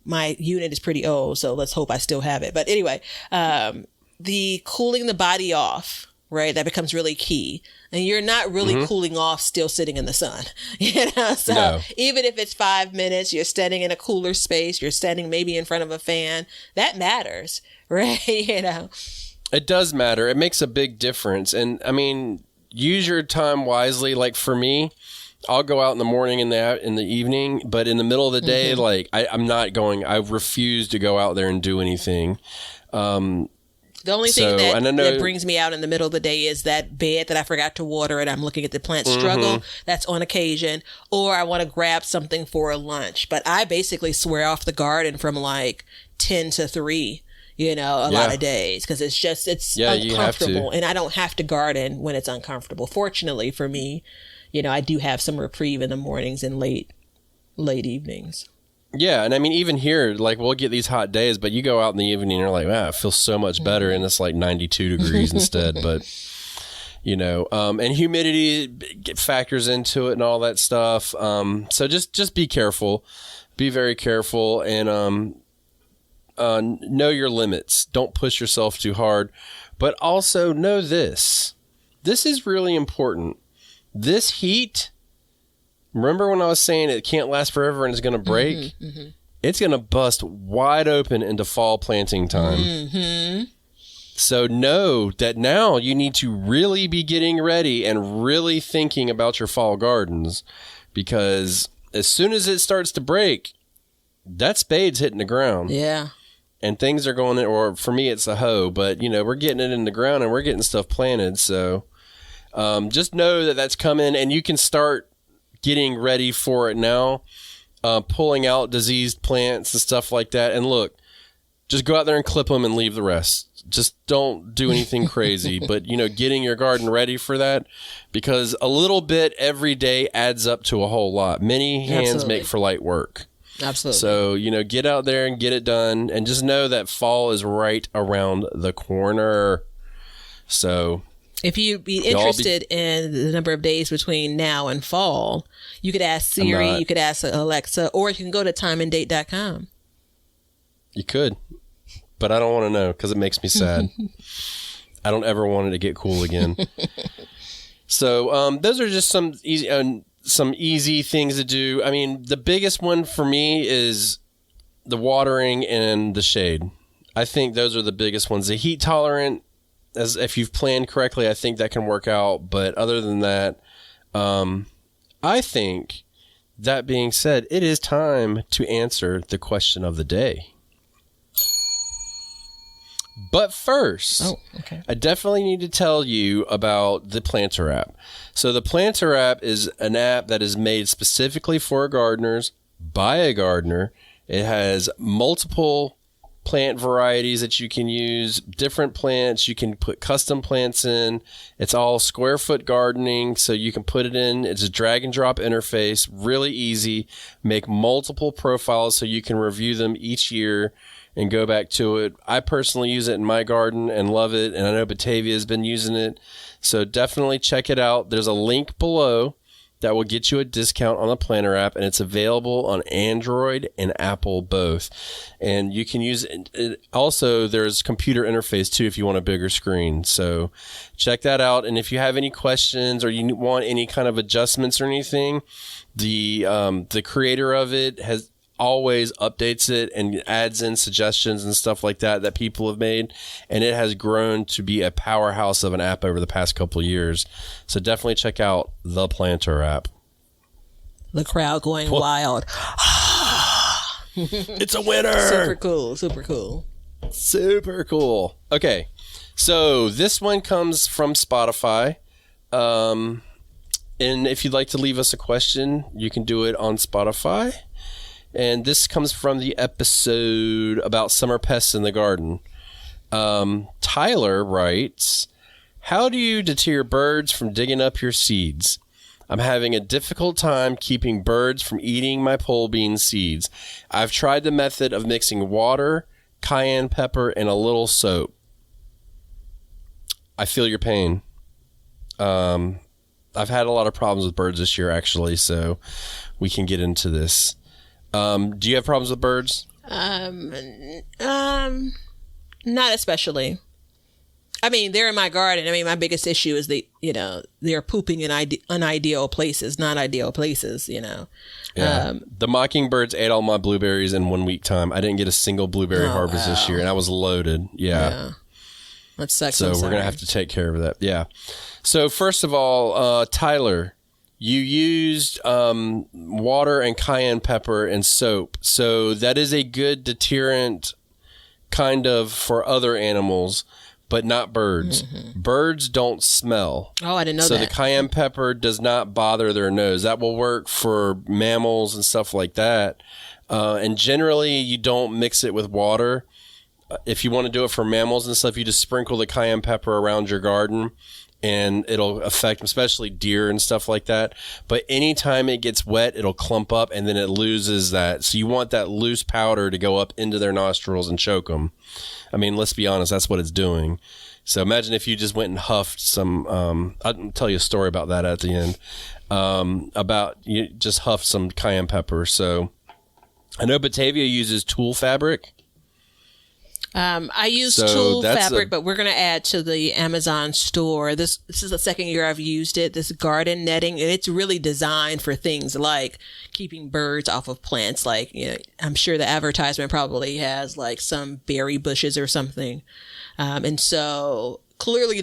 My unit is pretty old, so let's hope I still have it. But anyway, the cooling the body off, right? That becomes really key. And you're not really cooling off still sitting in the sun, So No. even if it's 5 minutes, you're standing in a cooler space, you're standing maybe in front of a fan, that matters, right? It does matter. It makes a big difference. And I mean, use your time wisely. Like for me, I'll go out in the morning and in the evening, but in the middle of the day, like I'm not going, I refuse to go out there and do anything. The only thing that brings me out in the middle of the day is that bed that I forgot to water and I'm looking at the plant struggle. That's on occasion. Or I want to grab something for a lunch. But I basically swear off the garden from like 10 to 3, a lot of days. Because it's uncomfortable. And I don't have to garden when it's uncomfortable. Fortunately for me, I do have some reprieve in the mornings and late evenings. Yeah, and I mean, even here, like, we'll get these hot days, but you go out in the evening and you're like, wow, it feels so much better, and it's like 92 degrees instead. But, and humidity factors into it and all that stuff. So just be careful. Be very careful. And know your limits. Don't push yourself too hard. But also know this. This is really important. This heat, remember when I was saying it can't last forever and it's going to break? It's going to bust wide open into fall planting time. So know that now you need to really be getting ready and really thinking about your fall gardens, because as soon as it starts to break, that spade's hitting the ground. Yeah. And things are going, or for me, it's a hoe, but we're getting it in the ground and we're getting stuff planted. So just know that that's coming, and you can start getting ready for it now, pulling out diseased plants and stuff like that. And look, just go out there and clip them and leave the rest. Just don't do anything crazy, but getting your garden ready for that, because a little bit every day adds up to a whole lot. Many hands make for light work. Absolutely. So, get out there and get it done, and just know that fall is right around the corner. So if you'd be interested in the number of days between now and fall, you could ask Siri, you could ask Alexa, or you can go to timeanddate.com. You could. But I don't want to know, because it makes me sad. I don't ever want it to get cool again. So those are just some easy things to do. I mean, the biggest one for me is the watering and the shade. I think those are the biggest ones. The heat tolerant, as if you've planned correctly, I think that can work out. But other than that, I think, that being said, it is time to answer the question of the day. But first, I definitely need to tell you about the Planter app. So the Planter app is an app that is made specifically for gardeners by a gardener. It has multiple plant varieties that you can use, different plants. You can put custom plants in. It's all square foot gardening, so you can put it in. It's a drag and drop interface, really easy. Make multiple profiles so you can review them each year and go back to it. I personally use it in my garden and love it, and I know Batavia has been using it. So definitely check it out. There's a link below that will get you a discount on the Planter app, and it's available on Android and Apple both. And you can use it. Also, there's computer interface too if you want a bigger screen. So check that out. And if you have any questions or you want any kind of adjustments or anything, the creator of it always updates it and adds in suggestions and stuff like that people have made, and it has grown to be a powerhouse of an app over the past couple of years. So definitely check out the Planter app. The crowd going wild. It's a winner. Super cool. Okay, so this one comes from Spotify, and if you'd like to leave us a question, you can do it on Spotify. And this comes from the episode about summer pests in the garden. Tyler writes, how do you deter birds from digging up your seeds? I'm having a difficult time keeping birds from eating my pole bean seeds. I've tried the method of mixing water, cayenne pepper, and a little soap. I feel your pain. I've had a lot of problems with birds this year, actually, so we can get into this. Do you have problems with birds? Not especially. I mean, they're in my garden. I mean, my biggest issue is they're pooping in unideal places, not ideal places, Yeah. The mockingbirds ate all my blueberries in 1 week time. I didn't get a single blueberry harvest this year, and I was loaded. Yeah. That sucks. So we're going to have to take care of that. Yeah. So first of all, Tyler, you used water and cayenne pepper and soap. So that is a good deterrent kind of for other animals, but not birds. Mm-hmm. Birds don't smell. Oh, I didn't know that. So the cayenne pepper does not bother their nose. That will work for mammals and stuff like that. And generally, you don't mix it with water. If you want to do it for mammals and stuff, you just sprinkle the cayenne pepper around your garden, and it'll affect especially deer and stuff like that. But anytime it gets wet, it'll clump up and then it loses that. So you want that loose powder to go up into their nostrils and choke them. I mean, let's be honest, that's what it's doing. So imagine if you just went and huffed some, I'll tell you a story about that at the end, about you just huffed some cayenne pepper. So I know Batavia uses tulle fabric. I use So Tool that's Fabric, but we're going to add to the Amazon store. This is the second year I've used it. This garden netting, and it's really designed for things like keeping birds off of plants. Like, you know, I'm sure the advertisement probably has like some berry bushes or something, and so clearly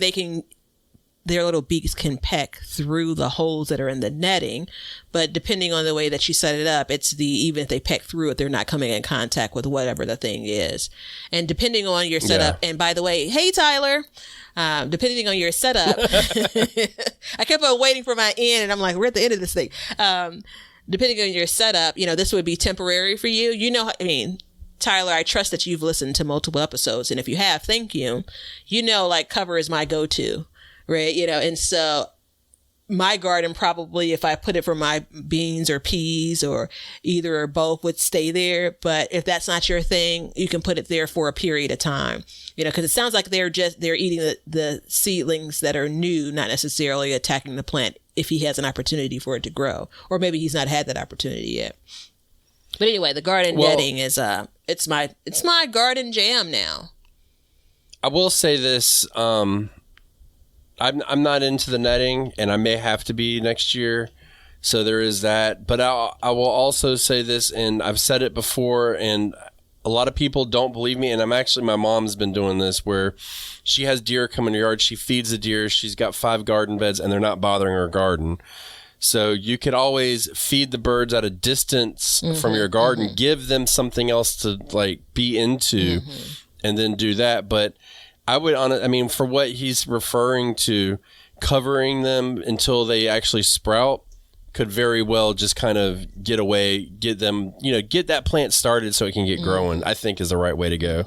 their little beaks can peck through the holes that are in the netting, but depending on the way that you set it up, even if they peck through it, they're not coming in contact with whatever the thing is. And depending on your setup, and by the way, hey Tyler, depending on your setup, I kept on waiting for my end, and I'm like, we're at the end of this thing. Depending on your setup, you know, this would be temporary for you. You know, I mean, Tyler, I trust that you've listened to multiple episodes, and if you have, thank you. You know, like cover is my go-to. Right. You know, and so my garden probably, if I put it for my beans or peas or either or both, would stay there. But if that's not your thing, you can put it there for a period of time, you know, because it sounds like they're eating the seedlings that are new, not necessarily attacking the plant if he has an opportunity for it to grow, or maybe he's not had that opportunity yet. But anyway, the garden netting is it's my garden jam now. I will say this. I'm not into the netting, and I may have to be next year. So there is that. But I will also say this, and I've said it before, and a lot of people don't believe me. And my mom's been doing this where she has deer come in her yard. She feeds the deer. She's got 5 garden beds, and they're not bothering her garden. So you could always feed the birds at a distance from your garden, give them something else to like be into, and then do that. But I mean, for what he's referring to, covering them until they actually sprout could very well just kind of get them, you know, get that plant started so it can get growing, I think is the right way to go.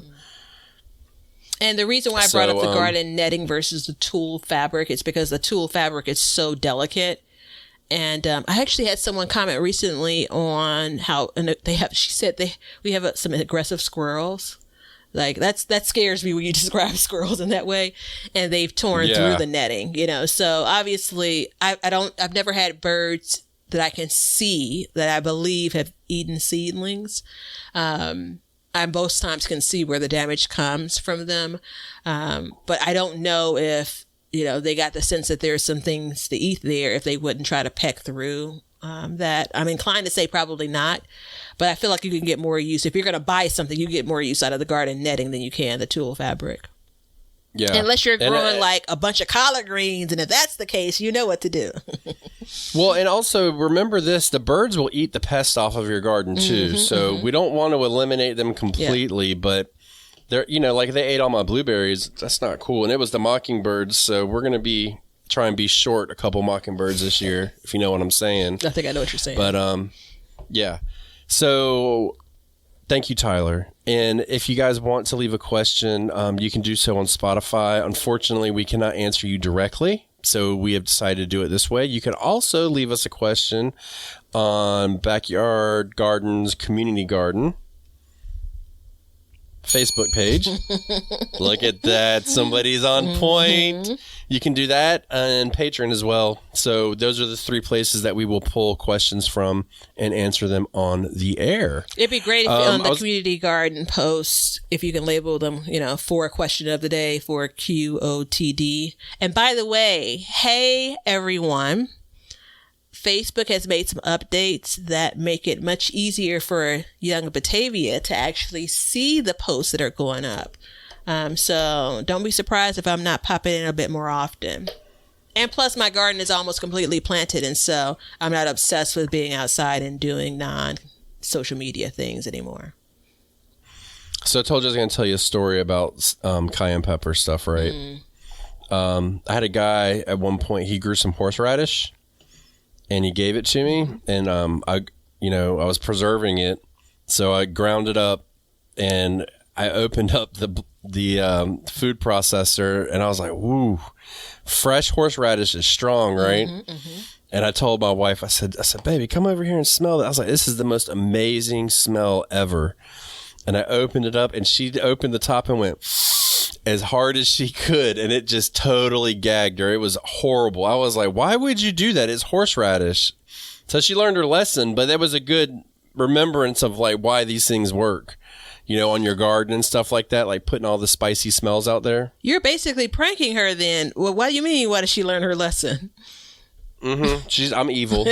And the reason why I brought up the garden netting versus the Tool Fabric is because the Tool Fabric is so delicate. And I actually had someone comment recently on how, and she said we have some aggressive squirrels. Like that scares me when you describe squirrels in that way, and they've torn through the netting, you know. So obviously, I've never had birds that I can see that I believe have eaten seedlings. I most times can see where the damage comes from them, but I don't know if, you know, they got the sense that there's some things to eat there if they wouldn't try to peck through. That I'm inclined to say probably not. But I feel like you can get more use. If you're going to buy something, you get more use out of the garden netting than you can the Tool Fabric. Yeah. Unless you're growing like a bunch of collard greens. And if that's the case, you know what to do. Well, and also remember this, the birds will eat the pest off of your garden too. So we don't want to eliminate them completely, but they're, you know, like they ate all my blueberries. That's not cool. And it was the mockingbirds. So we're going to try and be short a couple mockingbirds this year, if you know what I'm saying. I think I know what you're saying. But yeah. So thank you, Tyler. And if you guys want to leave a question, you can do so on Spotify. Unfortunately, we cannot answer you directly, so we have decided to do it this way. You can also leave us a question on Backyard Gardens Community Garden Facebook page. Look at that. Somebody's on point. You can do that, and Patreon as well. So those are the 3 places that we will pull questions from and answer them on the air. It'd be great if on the community garden posts, if you can label them, you know, for question of the day for QOTD. And by the way, hey everyone, Facebook has made some updates that make it much easier for young Batavia to actually see the posts that are going up. So don't be surprised if I'm not popping in a bit more often. And plus my garden is almost completely planted, and so I'm not obsessed with being outside and doing non-social media things anymore. So I told you I was going to tell you a story about cayenne pepper stuff, right? I had a guy at one point, he grew some horseradish. And he gave it to me, and I was preserving it, so I ground it up, and I opened up the food processor, and I was like, "Woo, fresh horseradish is strong, right?" And I told my wife, I said, "Baby, come over here and smell it." I was like, "This is the most amazing smell ever." And I opened it up, and she opened the top and went as hard as she could, and it just totally gagged her. It was horrible. I was like, why would you do that? It's horseradish. So she learned her lesson, but that was a good remembrance of like why these things work. on your garden and stuff like that, like putting all the spicy smells out there. You're basically pranking her then. Well, what do you mean? Why did she learn her lesson? Mm-hmm. I'm evil.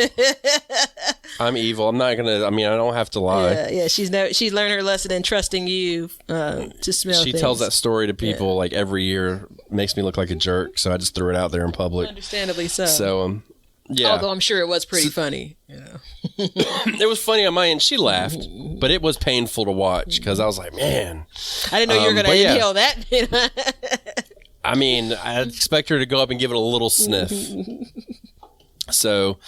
I'm evil. I'm not gonna. I don't have to lie. Yeah. She's learned her lesson in trusting you to smell. She things. tells that story to people like every year. Makes me look like a jerk, so I just threw it out there in public. Understandably so. So yeah. Although I'm sure it was pretty funny. It was funny on my end. She laughed, but it was painful to watch because I was like, man. I didn't know you were gonna inhale that. I expect her to go up and give it a little sniff. So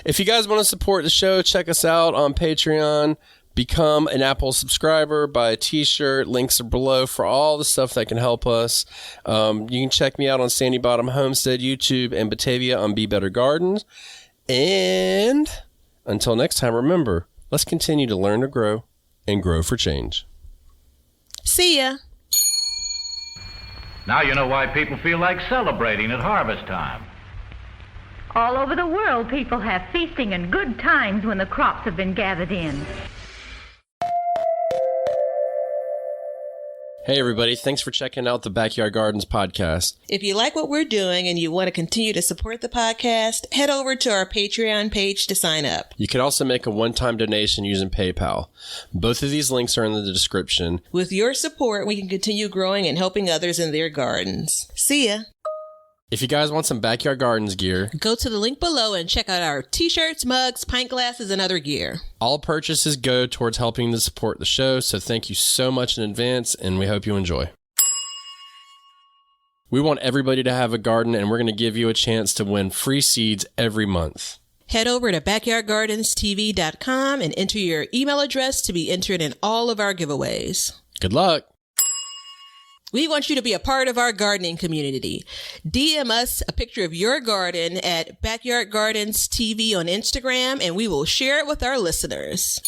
if you guys want to support the show, check us out on Patreon. Become an Apple subscriber, buy a t-shirt. Links are below for all the stuff that can help us. You can check me out on Sandy Bottom Homestead, YouTube, and Batavia on Be Better Gardens. And until next time, remember, let's continue to learn to grow and grow for change. See ya. Now you know why people feel like celebrating at harvest time. All over the world, people have feasting and good times when the crops have been gathered in. Hey, everybody. Thanks for checking out the Backyard Gardens podcast. If you like what we're doing and you want to continue to support the podcast, head over to our Patreon page to sign up. You can also make a one-time donation using PayPal. Both of these links are in the description. With your support, we can continue growing and helping others in their gardens. See ya. If you guys want some Backyard Gardens gear, go to the link below and check out our t-shirts, mugs, pint glasses, and other gear. All purchases go towards helping to support the show, so thank you so much in advance, and we hope you enjoy. We want everybody to have a garden, and we're going to give you a chance to win free seeds every month. Head over to backyardgardenstv.com and enter your email address to be entered in all of our giveaways. Good luck. We want you to be a part of our gardening community. DM us a picture of your garden at Backyard Gardens TV on Instagram, and we will share it with our listeners.